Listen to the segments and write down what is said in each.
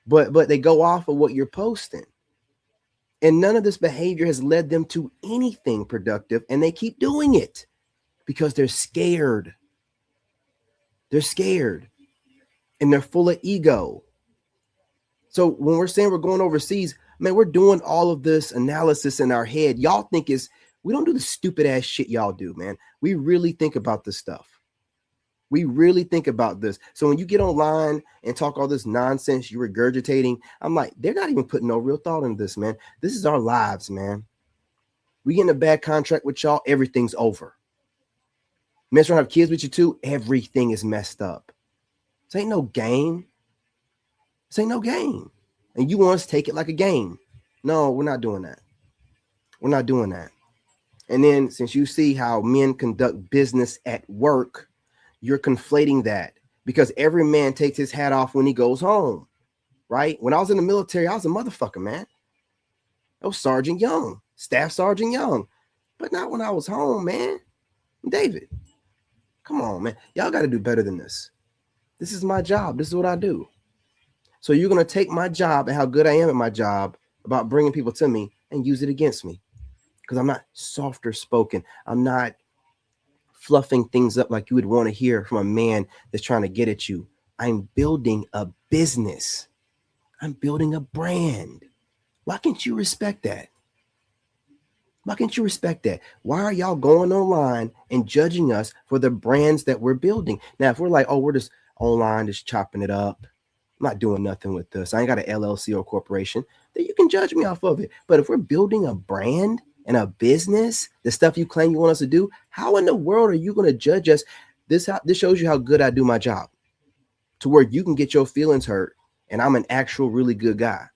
but they go off of what you're posting. And none of this behavior has led them to anything productive, and they keep doing it because they're scared. They're scared and they're full of ego. So when we're saying we're going overseas, man, we're doing all of this analysis in our head. Y'all think we don't do the stupid ass shit y'all do, man. We really think about this stuff. We really think about this. So when you get online and talk all this nonsense you're regurgitating, I'm like, they're not even putting no real thought into this, man. This is our lives, man. We get in a bad contract with y'all, everything's over. Mess around, have kids with you too, everything is messed up. This ain't no game. This ain't no game. And you want us to take it like a game. No, we're not doing that. We're not doing that. And then since you see how men conduct business at work, you're conflating that because every man takes his hat off when he goes home, right? When I was in the military, I was a motherfucker, man. I was Sergeant Young, Staff Sergeant Young, but not when I was home, man. David, come on, man. Y'all got to do better than this. This is my job. This is what I do. So you're going to take my job and how good I am at my job about bringing people to me and use it against me because I'm not softer spoken. I'm not fluffing things up like you would want to hear from a man that's trying to get at you. I'm building a business. I'm building a brand. Why can't you respect that? Why can't you respect that? Why are y'all going online and judging us for the brands that we're building? Now, if we're like, oh, we're just online, just chopping it up, I'm not doing nothing with this, I ain't got an LLC or corporation, then you can judge me off of it. But if we're building a brand and a business, the stuff you claim you want us to do, how in the world are you going to judge us? This shows you how good I do my job to where you can get your feelings hurt and I'm an actual really good guy,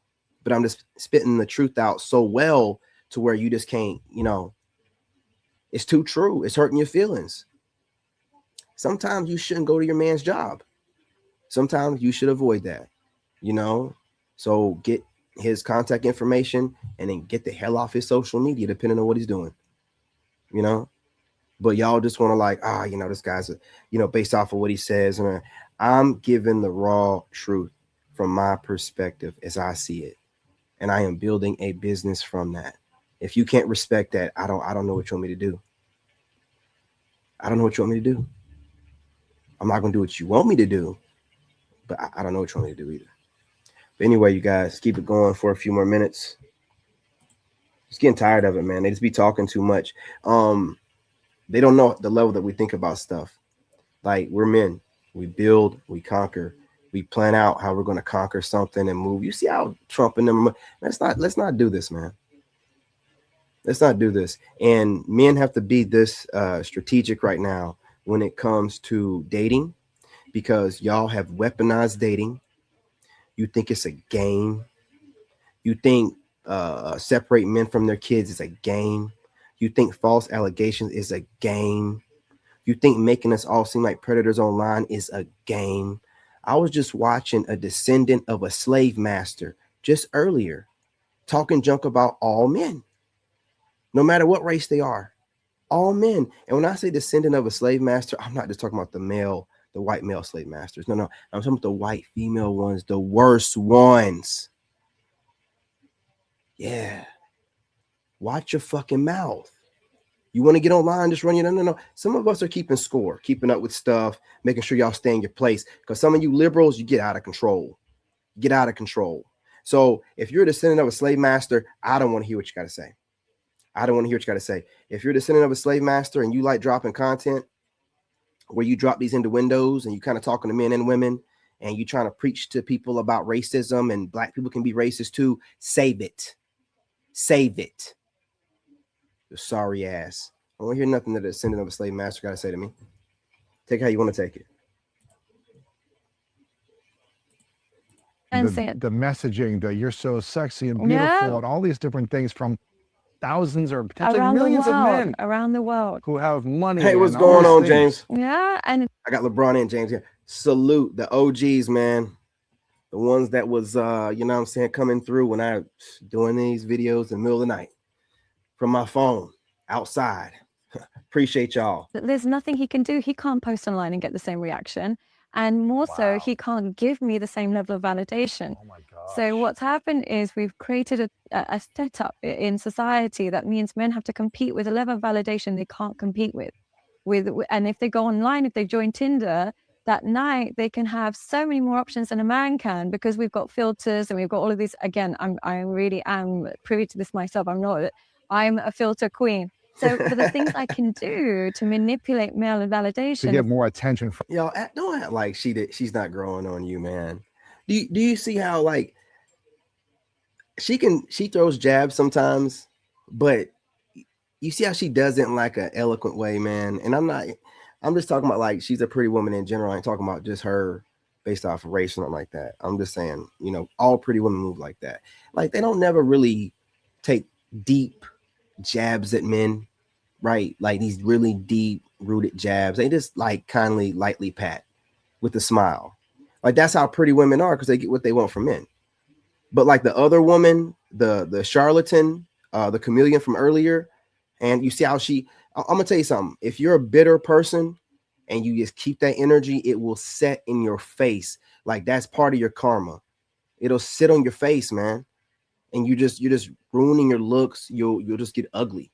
but I'm just spitting the truth out so well to where you just can't, it's too true. It's hurting your feelings. Sometimes you shouldn't go to your man's job. Sometimes you should avoid that, so get his contact information and then get the hell off his social media, depending on what he's doing, but y'all just want to this guy's, based off of what he says. And I'm giving the raw truth from my perspective as I see it. And I am building a business from that. If you can't respect that, I don't know what you want me to do. I don't know what you want me to do. I'm not going to do what you want me to do, but I don't know what you want me to do either. But anyway, you guys, keep it going for a few more minutes. Just getting tired of it, man. They just be talking too much. They don't know the level that we think about stuff. Like, we're men. We build, we conquer. We plan out how we're going to conquer something and move. You see how Trump and them, let's not do this, man. Let's not do this. And men have to be this strategic right now when it comes to dating, because y'all have weaponized dating. You think it's a game. You think separate men from their kids is a game. You think false allegations is a game. You think making us all seem like predators online is a game. I was just watching a descendant of a slave master just earlier talking junk about all men, no matter what race they are, all men. And when I say descendant of a slave master, I'm not just talking about the white male slave masters. No, I'm talking about the white female ones, the worst ones. Yeah. Watch your fucking mouth. You want to get online, just run your no. Some of us are keeping score, keeping up with stuff, making sure y'all stay in your place. Because some of you liberals, you get out of control. Get out of control. So if you're a descendant of a slave master, I don't want to hear what you got to say. I don't want to hear what you got to say. If you're a descendant of a slave master and you like dropping content where you drop these into windows and you kind of talking to men and women and you trying to preach to people about racism and black people can be racist too, save it. Save it. Your sorry ass. I don't want to hear nothing that a descendant of a slave master got to say to me. Take it how you want to take it. The messaging that you're so sexy and beautiful and all these different things from thousands or potentially millions of men around the world who have money. Hey, what's going on, things. James? Yeah, and I got LeBron and James here. Salute the OGs, man. The ones that was, coming through when I doing these videos in the middle of the night from my phone outside. Appreciate y'all. There's nothing he can do. He can't post online and get the same reaction. And more so, he can't give me the same level of validation. Oh my God. So what's happened is we've created a setup in society that means men have to compete with a level of validation they can't compete with. And if they go online, if they join Tinder, that night they can have so many more options than a man can, because we've got filters and we've got all of these. Again, I really am privy to this myself. I'm a filter queen. So for the things I can do to manipulate male validation, to get more attention from. Y'all don't act like she's not growing on you, man. Do you see how like she throws jabs sometimes, but you see how she does it in like an eloquent way, man. And I'm just talking about like she's a pretty woman in general. I ain't talking about just her based off of race or something like that. I'm just saying, all pretty women move like that. Like they don't never really take deep jabs at men, right? Like these really deep rooted jabs. They just like kindly, lightly pat with a smile. Like that's how pretty women are, because they get what they want from men. But like the other woman, the charlatan, the chameleon from earlier, and you see how I'm gonna tell you something. If you're a bitter person and you just keep that energy, it will set in your face. Like that's part of your karma. It'll sit on your face, man. And you're just ruining your looks. You'll just get ugly.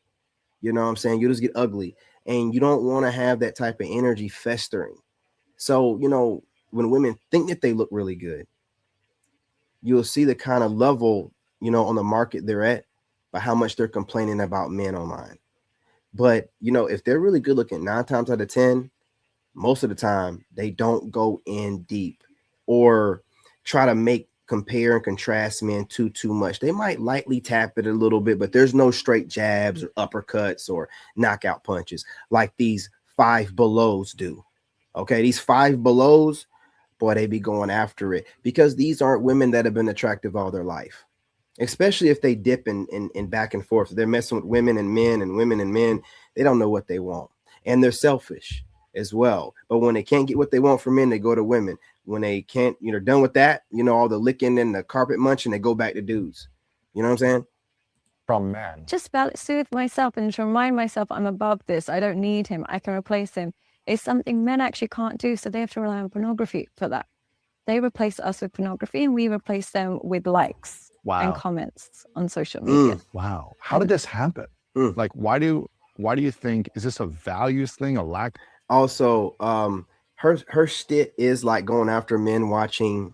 You know what I'm saying? You'll just get ugly. And you don't want to have that type of energy festering. So, when women think that they look really good, you'll see the kind of level, on the market they're at by how much they're complaining about men online. But, if they're really good looking, 9 times out of 10, most of the time they don't go in deep or try to compare and contrast men too much. They might lightly tap it a little bit, but there's no straight jabs or uppercuts or knockout punches like these Five Belows do. Okay, these Five Belows, boy, they be going after it, because these aren't women that have been attractive all their life, especially if they dip in back and forth. They're messing with women and men and women and men. They don't know what they want, and they're selfish as well. But when they can't get what they want from men, they go to women. When they can't, done with that, all the licking and the carpet munching, they go back to dudes. You know what I'm saying? From men. Just soothe myself and to remind myself I'm above this. I don't need him. I can replace him. It's something men actually can't do, so they have to rely on pornography for that. They replace us with pornography, and we replace them with likes and comments on social media. Wow. How did this happen? Like, why do you think, is this a values thing, a lack? Also, her shtick is like going after men watching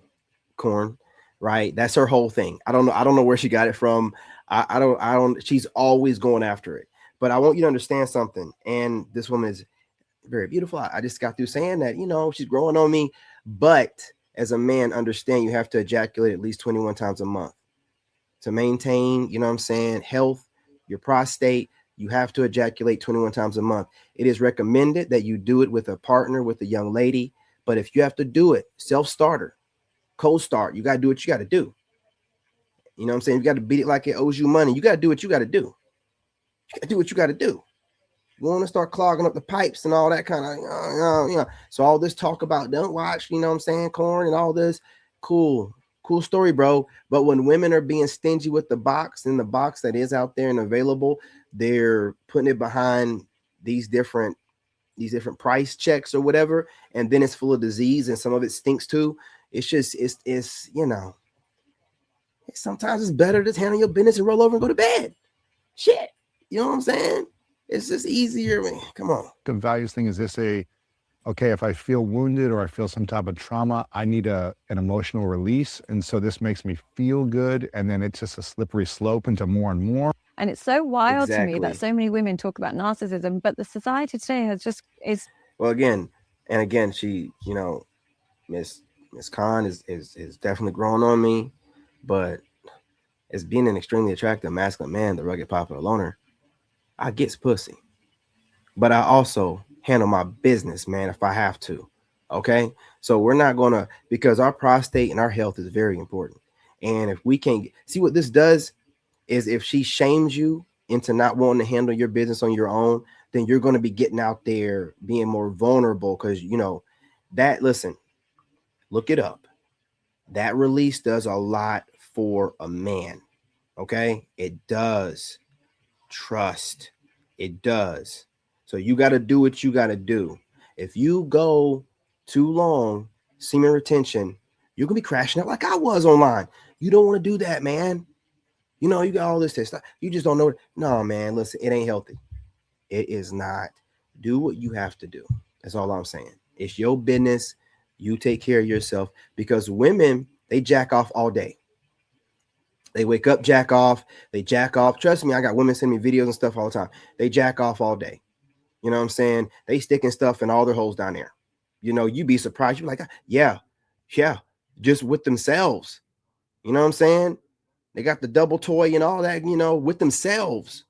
corn, right? That's her whole thing. I don't know where she got it from. I don't, she's always going after it. But I want you to understand something. And this woman is very beautiful. I just got through saying that, she's growing on me. But as a man, understand you have to ejaculate at least 21 times a month to maintain, health, your prostate. You have to ejaculate 21 times a month. It is recommended that you do it with a partner, with a young lady. But if you have to do it, self-starter, cold start, you got to do what you got to do. You know what I'm saying? You got to beat it like it owes you money. You got to do what you got to do. You got to do what you got to do. You want to start clogging up the pipes and all that kind of, So all this talk about don't watch, corn and all this, cool story, bro. But when women are being stingy with the box that is out there and available, they're putting it behind these different price checks or whatever, and then it's full of disease and some of it stinks too. It's just sometimes it's better to handle your business and roll over and go to bed. Shit, you know what I'm saying? It's just easier, man. Come on. The values thing, is this okay, if I feel wounded or I feel some type of trauma, I need an emotional release. And so this makes me feel good. And then it's just a slippery slope into more and more. And it's so wild to me that so many women talk about narcissism, but the society today is. Well, again, she, Miss Khan is definitely growing on me, but as being an extremely attractive masculine man, the rugged popular loner, I gets pussy, but I also handle my business, man, if I have to. Okay. So we're not going to, because our prostate and our health is very important. And if we can't see what this does is, if she shames you into not wanting to handle your business on your own, then you're going to be getting out there being more vulnerable. Cause listen, look it up. That release does a lot for a man. Okay. It does. Trust. It does. So you got to do what you got to do. If you go too long, semen retention, you can be crashing out like I was online. You don't want to do that, man. You know, you got all this stuff. You just don't know. No, man, listen, it ain't healthy. It is not. Do what you have to do. That's all I'm saying. It's your business. You take care of yourself, because women, they jack off all day. They wake up, jack off. They jack off. Trust me, I got women send me videos and stuff all the time. They jack off all day. You know what I'm saying? They sticking stuff in all their holes down there. You know, you be surprised. You're like, yeah, yeah, just with themselves. You know what I'm saying? They got the double toy and all that, you know, with themselves.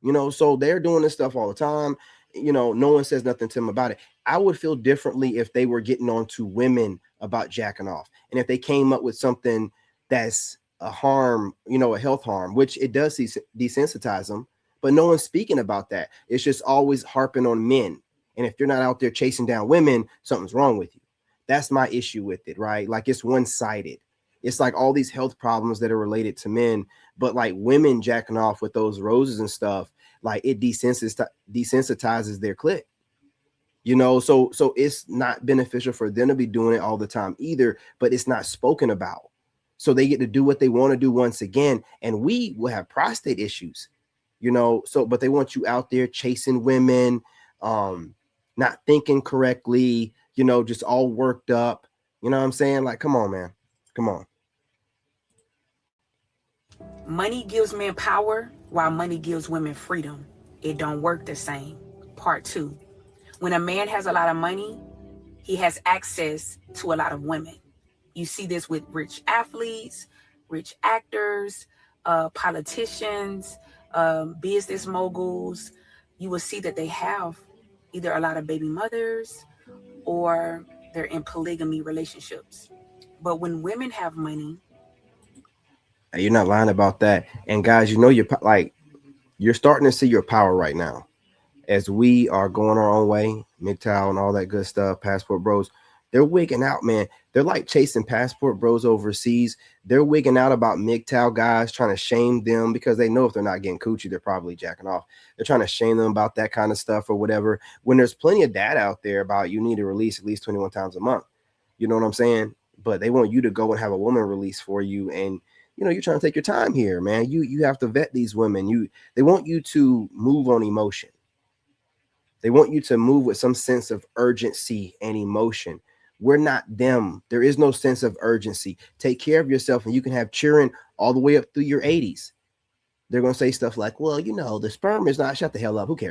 You know, so they're doing this stuff all the time. You know, no one says nothing to them about it. I would feel differently if they were getting on to women about jacking off. And if they came up with something that's a harm, you know, a health harm, which it does desensitize them, but no one's speaking about that. It's just always harping on men. And if you're not out there chasing down women, something's wrong with you. That's my issue with it, right? Like, it's one-sided. It's like all these health problems that are related to men, but like women jacking off with those roses and stuff, like it desensitizes their clit. You know, so it's not beneficial for them to be doing it all the time either, but it's not spoken about. So they get to do what they want to do once again, and we will have prostate issues, you know. So, but they want you out there chasing women, not thinking correctly, you know, just all worked up. You know what I'm saying? Like, come on, man. Come on. Money gives men power while money gives women freedom. It don't work the same. Part 2. When a man has a lot of money, he has access to a lot of women. You see this with rich athletes, rich actors, politicians, business moguls. You will see that they have either a lot of baby mothers or they're in polygamy relationships. But when women have money, You're not lying about that. And guys, you know, you're starting to see your power right now as we are going our own way, MGTOW and all that good stuff, passport bros. They're wigging out, man. They're like chasing passport bros overseas. They're wigging out about MGTOW guys, trying to shame them because they know if they're not getting coochie, they're probably jacking off. They're trying to shame them about that kind of stuff or whatever, when there's plenty of data out there about you need to release at least 21 times a month. You know what I'm saying? But they want you to go and have a woman release for you. And, you know, you're trying to take your time here, man. You have to vet these women. They want you to move on emotion. They want you to move with some sense of urgency and emotion. We're not them. There is no sense of urgency. Take care of yourself and you can have children all the way up through your 80s. They're going to say stuff like, well, you know, the sperm is not, shut the hell up. Who cares?